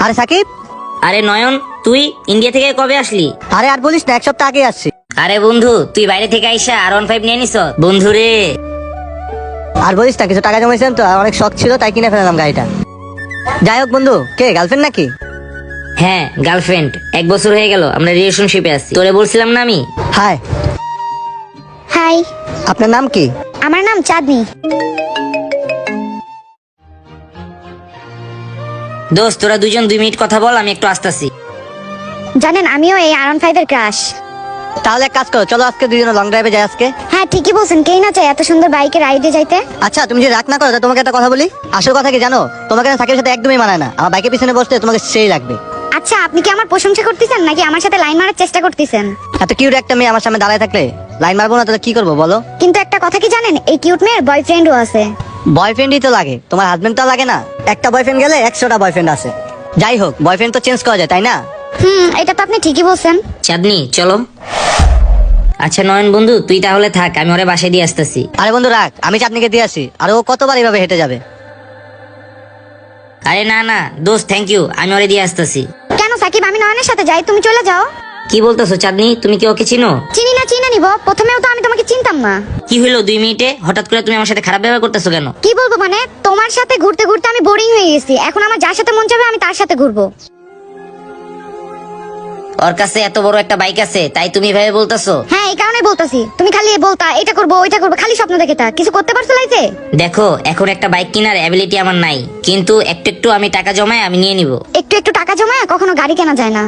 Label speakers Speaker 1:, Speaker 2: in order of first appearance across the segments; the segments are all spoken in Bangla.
Speaker 1: আরে সাকিব,
Speaker 2: আরে নয়ন, তুই ইন্ডিয়া থেকে কবে আসলি?
Speaker 1: আরে আর বলিস না, এক সপ্তাহ আগে আসছি।
Speaker 2: আরে বন্ধু, তুই বাইরে থেকে আইসা R15 নিয়ে নিস বন্ধু রে।
Speaker 1: আর বলিস না, কিছু টাকা জমাইছিলাম তো, অনেক শখ ছিল তাই কিনে ফেলাম গাড়িটা। যাই হোক বন্ধু, কে গার্লফ্রেন্ড নাকি?
Speaker 2: হ্যাঁ, গার্লফ্রেন্ড। 1 বছর হয়ে গেল আমরা রিলেশনশিপে আছি। তোরে বলছিলাম না আমি?
Speaker 1: হাই,
Speaker 3: হাই,
Speaker 1: আপনার নাম কি?
Speaker 3: আমার নাম চাঁদনি।
Speaker 2: দোস্ত, তোরা দুজন 2 মিনিট কথা বল, আমি একটু আসতেছি।
Speaker 3: জানেন, আমিও এই R15 এর ক্রাশ।
Speaker 1: তাহলে এক কাজ করো, চলো আজকে দুজনে লং ড্রাইভে যাই আজকে।
Speaker 3: হ্যাঁ, ঠিকই বলছেন, কেই না চাই এত সুন্দর বাইকে রাইডে যাইতে।
Speaker 1: আচ্ছা তুমি যে রাগ না করো, তা তোমাকে একটা কথা বলি। আসল কথা কি জানো, তোমাকে না সাকিবের সাথে একদমই মানায় না। আমার বাইকের পিছনে বসতে তোমাকে সেই লাগবে।
Speaker 3: আচ্ছা, আপনি কি আমার প্রশংসা করতেছেন নাকি আমার সাথে লাইন মারার চেষ্টা করতেছেন?
Speaker 1: এত কিউট একটা মেয়ে আমার সামনে দাঁড়ায় থাকলে লাইন মারবো না, তাহলে কি করবো বলো?
Speaker 3: কিন্তু একটা কথা কি জানেন, এই কিউট মেয়ের বয়ফ্রেন্ডও আছে।
Speaker 1: বয়ফ্রেন্ডই তো লাগে, তোমার হাজবেন্ড তো লাগে না? একটা বয়ফ্রেন্ড গেলে 100টা বয়ফ্রেন্ড আছে। যাই হোক, বয়ফ্রেন্ড তো চেঞ্জ করা যায়, তাই না?
Speaker 3: এটা তো আপনি ঠিকই বলছেন।
Speaker 2: চাঁদনি, চলো। আচ্ছা নয়ন বন্ধু, তুই তাহলে থাক, আমি ওরে বাসায় দিয়ে আসতেছি।
Speaker 1: আরে বন্ধু রাখ, আমি চাঁদনিকে দিয়ে আসি। আর ও কতবার এইভাবে হেঁটে যাবে?
Speaker 2: আরে না না দোস্ত, থ্যাংক ইউ, আমি ওরে দিয়ে আসতেছি।
Speaker 3: কেন সাকিব, আমি নয়নের সাথে যাই, তুমি চলে যাও।
Speaker 2: কি বলতেছো চাঁদনি? তুমি কি ওকে চিনো?
Speaker 3: চিনি না, চিনে নিব। প্রথমেও তো আমি তোমাকে চিনতাম না।
Speaker 2: কি হইলো 2 মিনিটে হঠাৎ করে তুমি আমার সাথে খারাপ ব্যবহার করতেছো কেন?
Speaker 3: কি বলবো মানে, তোমার সাথে ঘুরতে ঘুরতে আমি বোরিং হয়ে গেছি। এখন আমার যার সাথে মন চাবে আমি তার সাথে ঘুরবো।
Speaker 2: ওর কাছে এত বড় একটা বাইক আছে, তাই তুমি এভাবে বলতেছো?
Speaker 3: হ্যাঁ, এই কারণেই বলতাছি। তুমি খালি বলতা এটা করবো ওইটা করবো, খালি স্বপ্ন দেখে তা কিছু করতে পারছো লাইফে?
Speaker 2: দেখো, এখন একটা বাইক কেনার অ্যাবিলিটি আমার নাই, কিন্তু একটু একটু আমি টাকা জমায় আমি নিয়ে নিব।
Speaker 3: একটু একটু টাকা জমায় কখনো গাড়ি কেনা যায় না।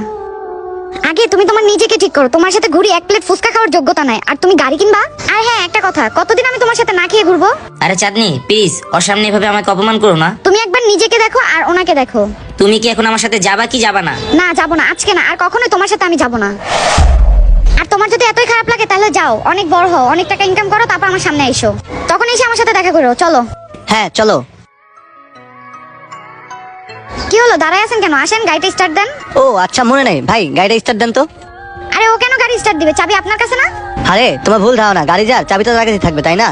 Speaker 3: আগে তুমি তোমার নিজেকে ঠিক করো। তোমার সাথে ঘুরি 1 প্লেট ফুচকা খাওয়ার যোগ্যতা নাই, আর তুমি গাড়ি কিনবা? আর হ্যাঁ, একটা কথা, কতদিন আমি তোমার সাথে না খেয়ে ঘুরবো?
Speaker 2: আরে চাঁদনি প্লিজ, ওর সামনে এভাবে আমাকে অপমান করো না।
Speaker 3: তুমি একবার নিজেকে দেখো আর ওনাকে দেখো।
Speaker 2: তুমি কি এখন আমার সাথে যাবা কি যাবা না?
Speaker 3: না, যাবো না, আজকে না, আর কখনোই তোমার সাথে আমি যাবো না। আর তোমার যদি এতই খারাপ লাগে তাহলে যাও, অনেক বড় হও, অনেক টাকা ইনকাম করো, তারপর আমার সামনে এসো। তখন এসে আমার সাথে দেখা করো, চলো।
Speaker 1: হ্যাঁ চলো।
Speaker 3: কি হলো, দাঁড়ায় আছেন কেন? আসেন, গাড়িটা স্টার্ট দেন।
Speaker 1: ও আচ্ছা, মনে নেই ভাই, গাড়িটা স্টার্ট দেন তো।
Speaker 3: আরে ও কেন গাড়ি স্টার্ট দিবে? চাবি আপনার কাছে না?
Speaker 1: আরে তোমার ভুল ধারণা, গাড়ি যার চাবিটা তার কাছে থাকবে, তাই না?